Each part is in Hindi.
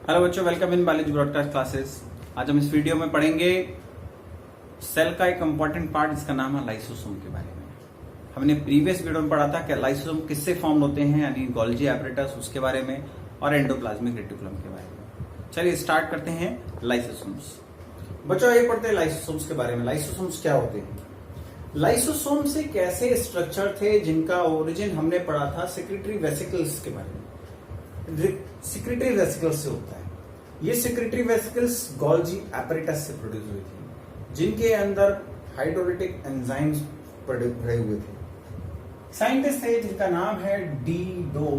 हेलो बच्चों, welcome in biology broadcast classes. आज हम इस वीडियो में पढ़ेंगे सेल का एक इंपॉर्टेंट पार्ट जिसका नाम है लाइसोसोम के बारे में। हमने प्रीवियस वीडियो में पढ़ा था कि लाइसोसोम किससे फॉर्म होते हैं, यानी गोल्जी एपरेटस उसके बारे में और एंडोप्लाज्मिक रेटिकुलम के बारे में। चलिए स्टार्ट करते हैं लाइसोसोम्स। बच्चों ये पढ़ते हैं लाइसोसोम्स के बारे में। लाइसोसोम्स क्या होते हैं? लाइसोसोम्स एक ऐसे स्ट्रक्चर थे जिनका ओरिजिन हमने पढ़ा था सेक्रेटरी वेसिकल्स के बारे में। सेक्रेटरी वेसिकल्स से होता है। ये सेक्रेटरी वेसिकल्स गोल्जी एपरेटस से प्रोड्यूस हुई थी, जिनके अंदर हाइड्रोलिटिक एंजाइम्स भरे हुए थे। साइंटिस्ट थे जिनका नाम है डी डो,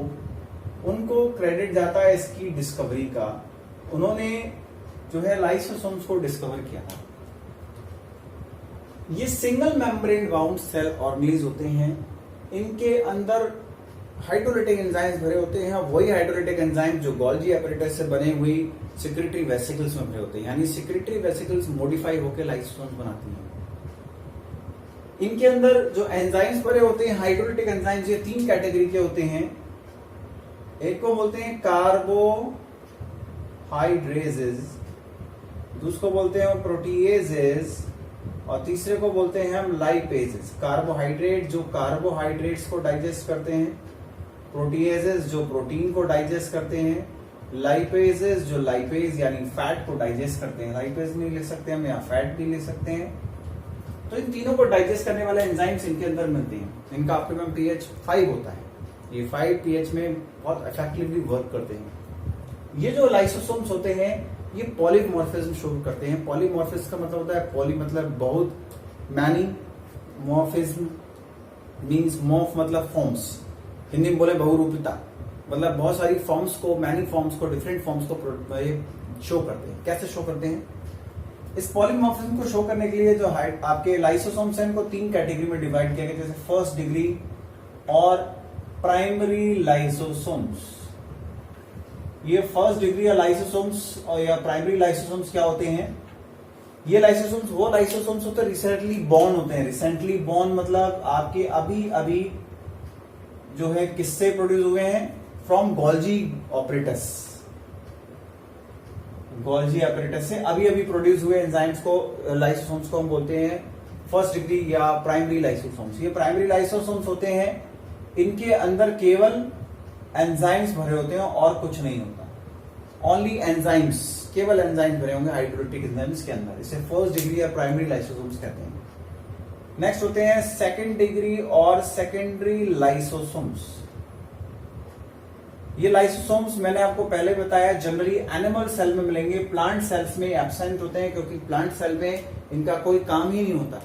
उनको क्रेडिट जाता है इसकी डिस्कवरी का। उन्होंने जो है लाइसोसोम्स को डिस्कवर किया था। ये single membrane bound cell organelles होते हैं। इनके अंदर हाइड्रोलिटिक एंजाइम्स भरे होते हैं। वही हाइड्रोलिटिक एंजाइम जो गोल्जी एपरेटस से बने हुई सेक्रेटरी वेसिकल्स में भरे होते हैं, यानी सेक्रेटरी वेसिकल्स मॉडिफाई होकर लाइसोसोम्स बनाती हैं। इनके अंदर जो एंजाइम्स भरे होते हैं हाइड्रोलिटिक एंजाइम्स, ये तीन कैटेगरी के होते हैं। एक को बोलते हैं कार्बोहाइड्रेजेस, दूसरे को बोलते हैं प्रोटीएजेस और तीसरे को बोलते हैं हम लाइपेजेस। कार्बोहाइड्रेट जो कार्बोहाइड्रेट्स को डाइजेस्ट करते हैं, प्रोटीएजेस जो प्रोटीन को डाइजेस्ट करते हैं, लाइपेजेस जो लाइपेज यानी फैट को डाइजेस्ट करते हैं। लाइपेज नहीं ले सकते हम या फैट भी ले सकते हैं। तो इन तीनों को डाइजेस्ट करने वाले एंजाइम्स इनके अंदर मिलते हैं। इनका ऑप्टिमम pH 5 होता है। ये 5 pH में बहुत इफेक्टिवली वर्क करते हैं। ये जो लाइसोसोम्स होते हैं ये पॉलीमॉर्फिज्म शो करते हैं। पॉलीमॉर्फिज्म का मतलब होता है पॉली मतलब बहुत, मैनी, मॉर्फिज्म मींस मॉर्फ मतलब फॉर्म्स। हिंदी में बोले बहुरूपिता, मतलब बहुत सारी फॉर्म्स को, मैनी फॉर्म्स को, डिफरेंट फॉर्म्स को शो करते हैं। कैसे शो करते हैं? इस पॉलीमॉर्फिज्म को शो करने के लिए जो आपके लाइसोसोम्स हैं इनको तीन कैटेगरी में डिवाइड किया गया, जैसे फर्स्ट डिग्री और प्राइमरी लाइसोसोम्स। ये फर्स्ट डिग्री या लाइसोसोम्स और या प्राइमरी लाइसोसोम्स क्या होते हैं? ये लाइसोसोम्स वो लाइसोसोम्स होते हैं रिसेंटली बॉर्न होते हैं। रिसेंटली बॉर्न मतलब आपके अभी अभी जो है किससे प्रोड्यूस हुए हैं? From Golgi apparatus. Golgi apparatus से अभी अभी प्रोड्यूस हुए एंजाइम्स को, लाइसोसोम्स को हम बोलते हैं फर्स्ट डिग्री या प्राइमरी लाइसोसोम्स। ये प्राइमरी लाइसोसोम्स होते हैं, इनके अंदर केवल एंजाइम्स भरे होते हैं और कुछ नहीं होता। ओनली एंजाइम्स, केवल एंजाइम्स भरे होंगे हाइड्रोलिटिक एंजाइम्स के अंदर। इसे फर्स्ट डिग्री या प्राइमरी लाइसोसोम्स कहते हैं। नेक्स्ट होते हैं सेकेंड डिग्री और सेकेंडरी लाइसोसोम्स। ये लाइसोसोम्स मैंने आपको पहले बताया जनरली एनिमल सेल में मिलेंगे, प्लांट सेल्स में एब्सेंट होते हैं, क्योंकि प्लांट सेल में इनका कोई काम ही नहीं होता।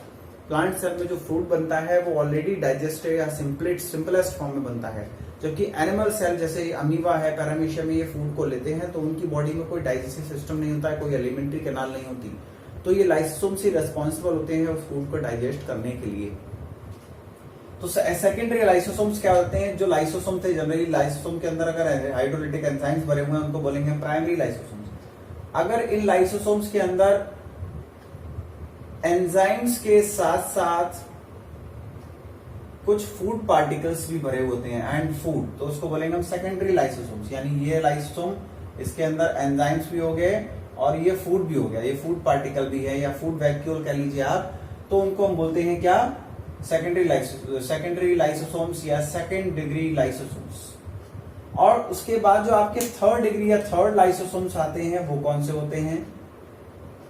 प्लांट सेल में जो फूड बनता है वो ऑलरेडी डाइजेस्टेड या सिंपलेस्ट फॉर्म में बनता है, जबकि एनिमल सेल जैसे अमीबा है, पैरामीशिया में ये फूड को लेते हैं तो उनकी बॉडी में कोई डाइजेस्टिव सिस्टम नहीं होता है, कोई एलिमेंट्री कैनाल नहीं होती। तो ये लाइसोसोम्स ही रेस्पॉन्सिबल होते हैं उस फूड को डाइजेस्ट करने के लिए। तो सेकेंडरी लाइसोसोम्स क्या होते हैं? जो लाइसोसोम थे जनरली लाइसोसोम के अंदर अगर हाइड्रोलिटिक एंजाइम्स भरे हुए हैं उनको बोलेंगे प्राइमरी लाइसोसोम्स। अगर इन लाइसोसोम्स के अंदर एंजाइम्स के साथ साथ कुछ फूड पार्टिकल्स भी भरे होते हैं एंड फूड, तो उसको बोलेंगे हम सेकेंडरी लाइसोसोम्स। यानी ये लाइसोसोम, इसके अंदर एंजाइम्स भी हो गए और ये फूड भी हो गया, ये फूड पार्टिकल भी है या फूड वैक्यूल कह लीजिए आप, तो उनको हम बोलते हैं क्या? सेकेंडरी लाइसोसोम्स या सेकेंड डिग्री लाइसोसोम्स। और उसके बाद जो आपके थर्ड डिग्री या थर्ड लाइसोसोम्स आते हैं वो कौन से होते हैं?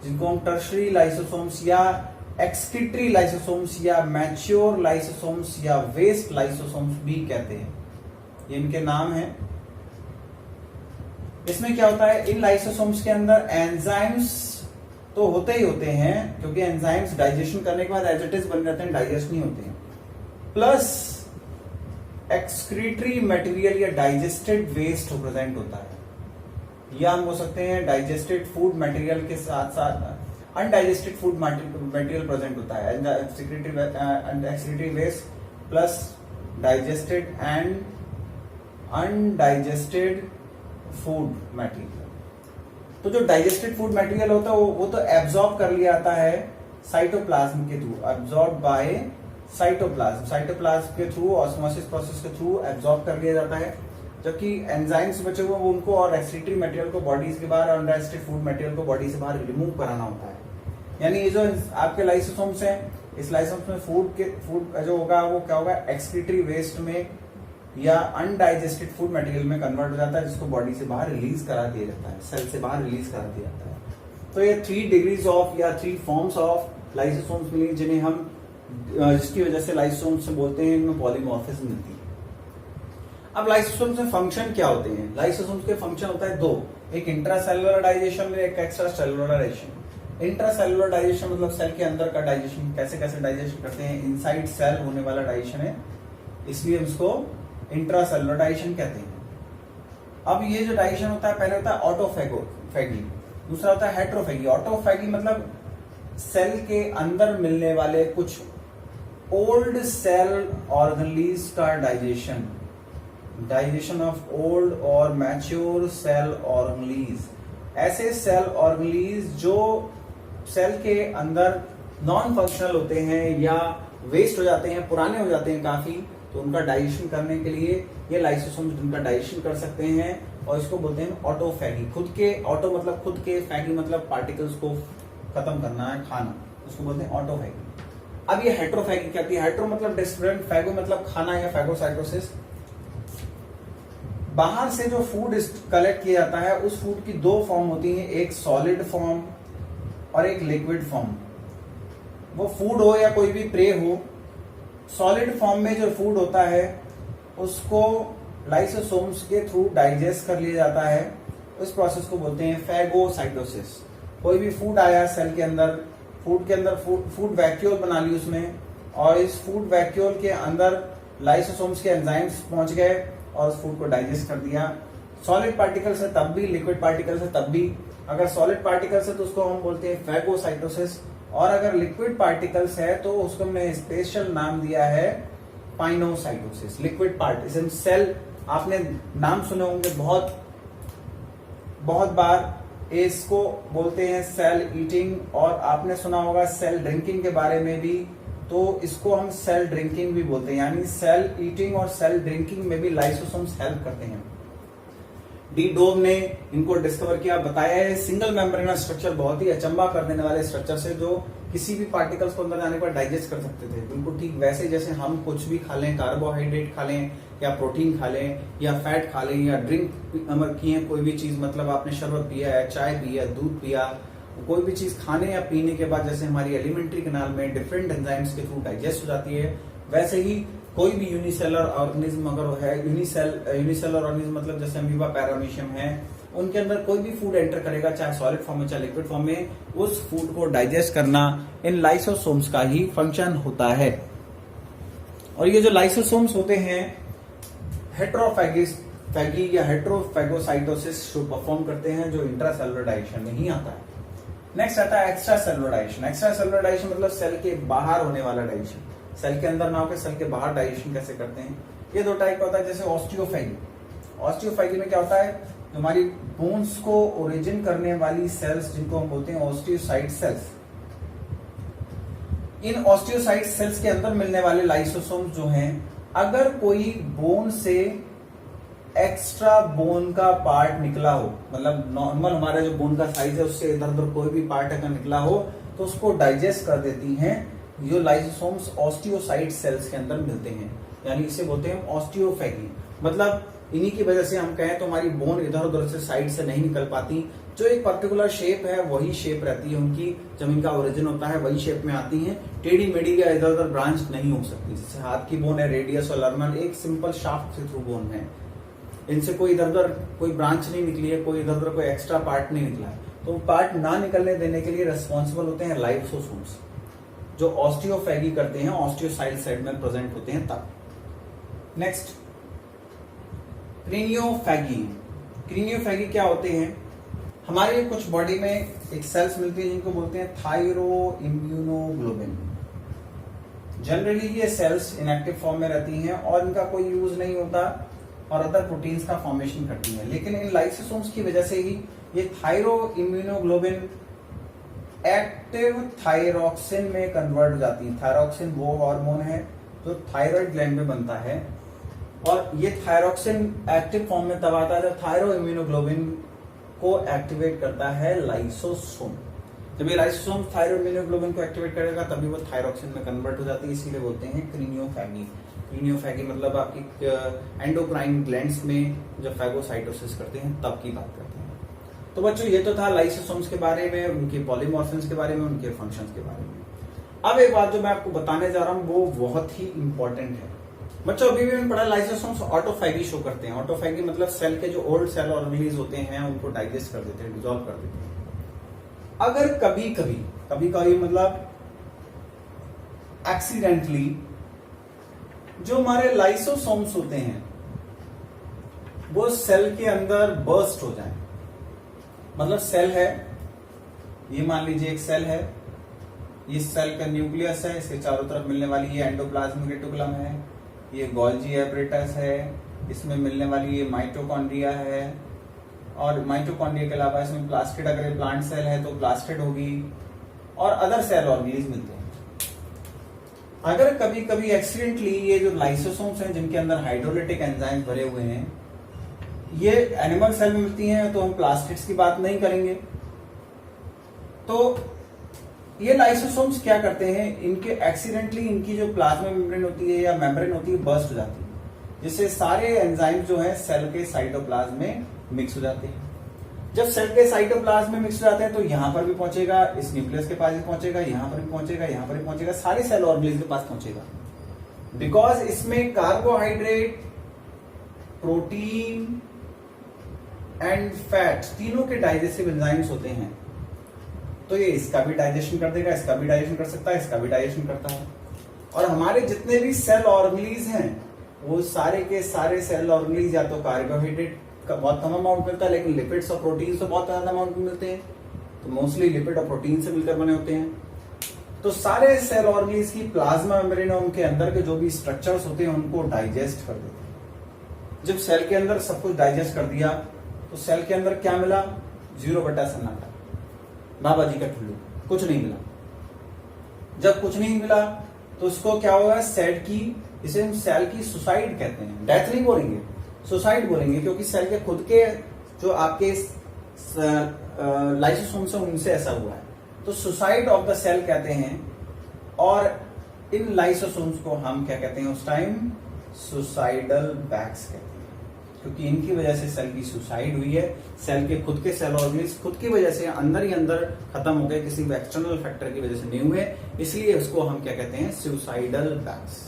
जिनको हम टर्शरी लाइसोसोम्स या एक्सक्रीटरी लाइसोसोम्स या मैच्योर लाइसोसोम्स या वेस्ट लाइसोसोम्स भी कहते हैं। ये इनके नाम है। इसमें क्या होता है? इन लाइसोसोम्स के अंदर एंजाइम्स तो होते ही होते हैं, क्योंकि एंजाइम्स डाइजेशन करने के बाद एज इट इज बन जाते हैं, डाइजेस्ट नहीं होते हैं। प्लस एक्सक्रीटरी मटेरियल या डाइजेस्टेड वेस्ट प्रेजेंट होता है, या हम बोल सकते हैं डाइजेस्टेड फूड मटेरियल के साथ साथ अनडाइजेस्टेड फूड मटेरियल प्रेजेंट होता है। Excretory waste plus digested and undigested food material. तो जो डाइजेस्टेड फूड मटेरियल होता है वो तो एब्जॉर्ब कर लिया जाता है साइटोप्लाज्म के थ्रू, एब्जॉर्ब बाय साइटोप्लाज्म के थ्रू, ऑस्मोसिस प्रोसेस के थ्रू एब्जॉर्ब कर लिया जाता है। जबकि एंजाइम्स बचे हुए उनको और रेस्ट्रिक्टिव मटेरियल को बॉडी के बाहर और अनरेस्ट्रिक्टेड फूड मटेरियल को बॉडी से बाहर रिमूव कराना होता है। यानी ये जो आपके लाइसोसोम्स हैं, इस लाइसोसोम्स में फूड जो होगा वो क्या होगा, एक्सक्रीटरी वेस्ट में या अनडाइजेस्टेड फूड मटेरियल में कन्वर्ट हो जाता है, जिसको बॉडी से बाहर रिलीज करा दिया जाता है, सेल से बाहर रिलीज करा दिया जाता है। तो ये 3 डिग्रीज ऑफ या 3 फॉर्म्स ऑफ लाइसोसोम्स मिली, जिन्हें हम जिसकी वजह से लाइसोसोम्स से बोलते हैं, इनमें पॉलीमॉर्फिज्म मिलती है। अब लाइसोसोम्स में फंक्शन क्या होते हैं? लाइसोसोम्स के फंक्शन होता है 2, एक इंट्रासेलुलर डाइजेशन में, एक extra cellular digestion. Intracellular digestion मतलब सेल के अंदर का डाइजेशन, कैसे कैसे डाइजेशन करते हैं, इनसाइड सेल होने वाला डाइजेशन है, इसलिए हम इसको इंट्रासेलुलर डाइजेशन कहते हैं। अब ये जो डाइजेशन होता है, पहले होता है ऑटोफैगी, दूसरा होता है हेट्रोफैगी। ऑटोफैगी मतलब सेल के अंदर मिलने वाले कुछ ओल्ड सेल ऑर्गेनलीज का डाइजेशन ऑफ ओल्ड और मैच्योर सेल ऑर्गेनलीज। ऐसे सेल ऑर्गेनलीज जो सेल के अंदर नॉन फंक्शनल होते हैं या वेस्ट हो जाते हैं, पुराने हो जाते हैं काफी, तो उनका डाइजेशन करने के लिए ये लाइसोसोम्स उनका डाइजेशन कर सकते हैं, और इसको बोलते हैं ऑटोफैगी। खुद के, ऑटो मतलब खुद के, फैगी मतलब पार्टिकल्स को खत्म करना है, खाना, उसको बोलते हैं ऑटोफैगी। अब ये हेट्रोफैगी क्या होती है? हेट्रो मतलब डिफरेंट, फैगो मतलब खाना या फैगोसाइटोसिस। बाहर से जो फूड कलेक्ट किया जाता है, उस फूड की 2 फॉर्म होती हैं, एक सॉलिड फॉर्म और एक लिक्विड फॉर्म। वो फूड हो या कोई भी प्रे हो, सॉलिड फॉर्म में जो फूड होता है उसको लाइसोसोम्स के थ्रू डाइजेस्ट कर लिया जाता है। उस प्रोसेस को बोलते हैं फैगोसाइटोसिस। कोई भी फूड आया सेल के अंदर, फूड वैक्यूल बना ली उसमें, और इस फूड वैक्यूल के अंदर लाइसोसोम्स के एंजाइम्स पहुंच गए और उस फूड को डाइजेस्ट कर दिया। सॉलिड पार्टिकल से तब भी, लिक्विड पार्टिकल से तब भी। अगर सॉलिड पार्टिकल्स है तो उसको हम बोलते हैं फैगोसाइटोसिस, और अगर लिक्विड पार्टिकल्स है तो उसको हमने स्पेशल नाम दिया है पाइनोसाइटोसिस। लिक्विड पार्टिकल सेल, आपने नाम सुने होंगे बहुत बार, इसको बोलते हैं सेल ईटिंग, और आपने सुना होगा सेल ड्रिंकिंग के बारे में भी, तो इसको हम सेल ड्रिंकिंग भी बोलते हैं। यानी सेल ईटिंग और सेल ड्रिंकिंग में भी लाइसोसोम्स हेल्प करते हैं। डी डोब ने इनको डिस्कवर किया, बताया है सिंगल मेम्ब्रेनस स्ट्रक्चर, बहुत ही अचंबा कर देने वाले स्ट्रक्चर से, जो किसी भी पार्टिकल्स को अंदर जाने पर डाइजेस्ट कर सकते थे। बिल्कुल ठीक वैसे जैसे हम कुछ भी खा लें, कार्बोहाइड्रेट खा लें या प्रोटीन खा लें या फैट खा लें या ड्रिंक किए कोई भी चीज, मतलब आपने शरबत पिया है, चाय पिया, दूध पिया, कोई भी चीज खाने या पीने के बाद जैसे हमारी एलिमेंट्री कैनाल में डिफरेंट एंजाइम्स के थ्रू डाइजेस्ट हो जाती है, वैसे ही कोई भी यूनिसेलर ऑर्गेनिज्म अगर है, यूनिसेलर ऑर्गेनिज्म मतलब जैसे अमीबा, पैरामीशियम है, उनके अंदर कोई भी फूड एंटर करेगा, चाहे सॉलिड फॉर्म में चाहे लिक्विड फॉर्म में, उस फूड को डाइजेस्ट करना इन लाइसोसोम्स का ही फंक्शन होता है। और ये जो लाइसोसोम्स होते हैं हेट्रोफैगी या हेट्रोफैगोसाइटोसिस जो परफॉर्म करते हैं, जो इंट्रासेलुलर डाइजेशन में ही आता है। नेक्स्ट आता है extra cellular digestion. Extra cellular digestion मतलब सेल के बाहर होने वाला डाइजेशन, सेल के अंदर ना होकर सेल के बाहर डाइजेशन कैसे करते हैं। ये 2 टाइप का होता है। जैसे ऑस्टियोफैगी में क्या होता है, हमारी बोन्स को ओरिजिन करने वाली सेल्स, जिनको हम बोलते हैं ऑस्टियोसाइट सेल्स, इन ऑस्टियोसाइट सेल्स के अंदर मिलने वाले लाइसोसोम्स जो हैं, अगर कोई बोन से एक्स्ट्रा बोन का पार्ट निकला हो, मतलब नॉर्मल हमारा जो बोन का साइज है उससे इधर उधर कोई भी पार्ट अगर निकला हो, तो उसको डाइजेस्ट कर देती हैं जो लाइसोसोम्स ऑस्टियोसाइट सेल्स के अंदर मिलते हैं। यानी इसे बोलते हैं ऑस्टियोफैगी। मतलब इन्हीं की वजह से हम कहें तो हमारी बोन इधर उधर से साइड से नहीं निकल पाती, जो एक पर्टिकुलर शेप है वही शेप रहती है उनकी, जब इनका ओरिजिन होता है वही शेप में आती हैं। टेढ़ी मेढ़ी या इधर उधर ब्रांच नहीं हो सकती। जैसे हाथ की बोन है, रेडियस और लर्नल एक सिंपल शाफ्ट से थ्रू बोन है, इनसे कोई इधर उधर कोई ब्रांच नहीं निकली है, कोई इधर उधर कोई एक्स्ट्रा पार्ट नहीं निकला है। तो पार्ट ना निकलने देने के लिए रेस्पॉन्सिबल होते हैं लाइसोसोम्स, जो ऑस्टियोफैगी करते हैं, ऑस्टियोसाइट साइड में प्रेजेंट होते हैं तब। नेक्स्ट क्रीनियोफैगी क्या होते हैं? हमारे कुछ बॉडी में एक सेल्स मिलती है जिनको बोलते हैं थायरो इम्यूनोग्लोबिन। जनरली ये सेल्स इनएक्टिव फॉर्म में रहती हैं और इनका कोई यूज नहीं होता और अदर प्रोटीन्स का फॉर्मेशन करती है, लेकिन इन लाइसोसोम्स की वजह से ही ये थायरो इम्यूनोग्लोबिन एक्टिव थायरॉक्सिन में कन्वर्ट हो जाती है। थायरॉक्सिन वो हार्मोन है जो थायराइड ग्लैंड में बनता है, और ये थायरोक्सिन एक्टिव फॉर्म में तब आता है जब थायरो इम्यूनोग्लोबिन को एक्टिवेट करता है लाइसोसोम। जब ये लाइसोसोम थायरो इम्यूनोग्लोबिन को एक्टिवेट करेगा तभी वो थायरोक्सिन में कन्वर्ट हो जाती है, इसीलिए बोलते हैं क्रीनियोफैगी। क्रीनियोफैगी मतलब आपकी एंडोक्राइन ग्लैंड्स में जब फैगोसाइटोसिस करते हैं तब की बात करते हैं। तो बच्चों ये तो था लाइसोसोम्स के बारे में, उनके पॉलीमॉर्फिन्स के बारे में, उनके फंक्शंस के बारे में। अब एक बात जो मैं आपको बताने जा रहा हूं वो बहुत ही इंपॉर्टेंट है। बच्चों अभी भी मैंने पढ़ा लाइसोसोम्स ऑटोफैगी शो करते हैं। ऑटोफैगी मतलब सेल के जो ओल्ड सेल ऑर्गेनेल्स होते हैं उनको डाइजेस्ट कर देते हैं, डिसॉल्व कर देते हैं। अगर कभी कभी मतलब एक्सीडेंटली जो हमारे लाइसोसोम्स होते हैं वो सेल के अंदर बर्स्ट हो जाए, मतलब सेल है, ये मान लीजिए एक सेल है, ये सेल का न्यूक्लियस है, इसके चारों तरफ मिलने वाली ये एंडोप्लाज्मिक रेटिकुलम है, ये गोल्जी एपरेटस है, इसमें मिलने वाली ये माइटोकॉन्ड्रिया है, और माइटोकॉन्ड्रिया के अलावा इसमें प्लास्टिड, अगर ये प्लांट सेल है तो प्लास्टिड होगी, और अदर सेल ऑर्गेनेल्स मिलते हैं। अगर कभी कभी एक्सीडेंटली ये जो लाइसोसोम्स हैं जिनके अंदर हाइड्रोलिटिक एंजाइम भरे हुए हैं ये एनिमल सेल में मिलती हैं, तो हम प्लास्टिड्स की बात नहीं करेंगे। तो ये लाइसोसोम्स क्या करते हैं, इनके एक्सीडेंटली इनकी जो प्लाज्मा मेम्ब्रेन होती है या मेम्ब्रेन होती है बर्स्ट हो जाती है, जिससे सारे एंजाइम जो है सेल के साइटोप्लाज्म में मिक्स हो जाते हैं। जब सेल के साइटोप्लाज्म में मिक्स हो जाते हैं तो यहां पर भी पहुंचेगा, इस न्यूक्लियस के पास भी पहुंचेगा, यहां पर भी पहुंचेगा, यहां पर भी पहुंचेगा, सारे सेल ऑर्गेनेल्स के पास पहुंचेगा। बिकॉज इसमें कार्बोहाइड्रेट, प्रोटीन एंड फैट तीनों के डाइजेस्टिव एंजाइम्स होते हैं, तो ये इसका भी डाइजेशन कर देगा, इसका भी डाइजेशन कर सकता है, इसका भी डाइजेशन करता है। और हमारे जितने भी सेल ऑर्गेनेल्स हैं वो सारे के सारे सेल ऑर्गेनेल्स या तो कार्बोहाइड्रेट का बहुत कम अमाउंट मिलता है, लेकिन लिपिड्स और प्रोटीन से बहुत ज्यादा अमाउंट में मिलते हैं, तो मोस्टली लिपिड और प्रोटीन से मिलकर बने होते हैं। तो सारे सेल ऑर्गेनेल्स की प्लाज्मा मेम्ब्रेन और उनके अंदर के जो भी स्ट्रक्चर्स होते हैं उनको डाइजेस्ट कर देते हैं। जब सेल के अंदर सब कुछ डाइजेस्ट कर दिया तो सेल के अंदर क्या मिला, 0 सन्नाटा, बाबा जी का ठुल्लू, कुछ नहीं मिला। जब कुछ नहीं मिला तो उसको क्या होगा, सेल की, इसे हम सेल की सुसाइड कहते हैं, डेथ नहीं बोलेंगे, सुसाइड बोलेंगे, क्योंकि सेल के खुद के जो आपके लाइसोसोम्स हैं उनसे ऐसा हुआ है, तो सुसाइड ऑफ द सेल कहते हैं। और इन लाइसोसोम्स को हम क्या कहते हैं उस टाइम, सुसाइडल बैग्स कहते हैं, क्योंकि इनकी वजह से सेल की सुसाइड हुई है। सेल के खुद के सेल ऑर्गेनेल्स खुद की वजह से अंदर ही अंदर खत्म हो गए, किसी भी एक्सटर्नल फैक्टर की वजह से नहीं हुए, इसलिए उसको हम क्या कहते हैं, सुसाइडल बैग्स।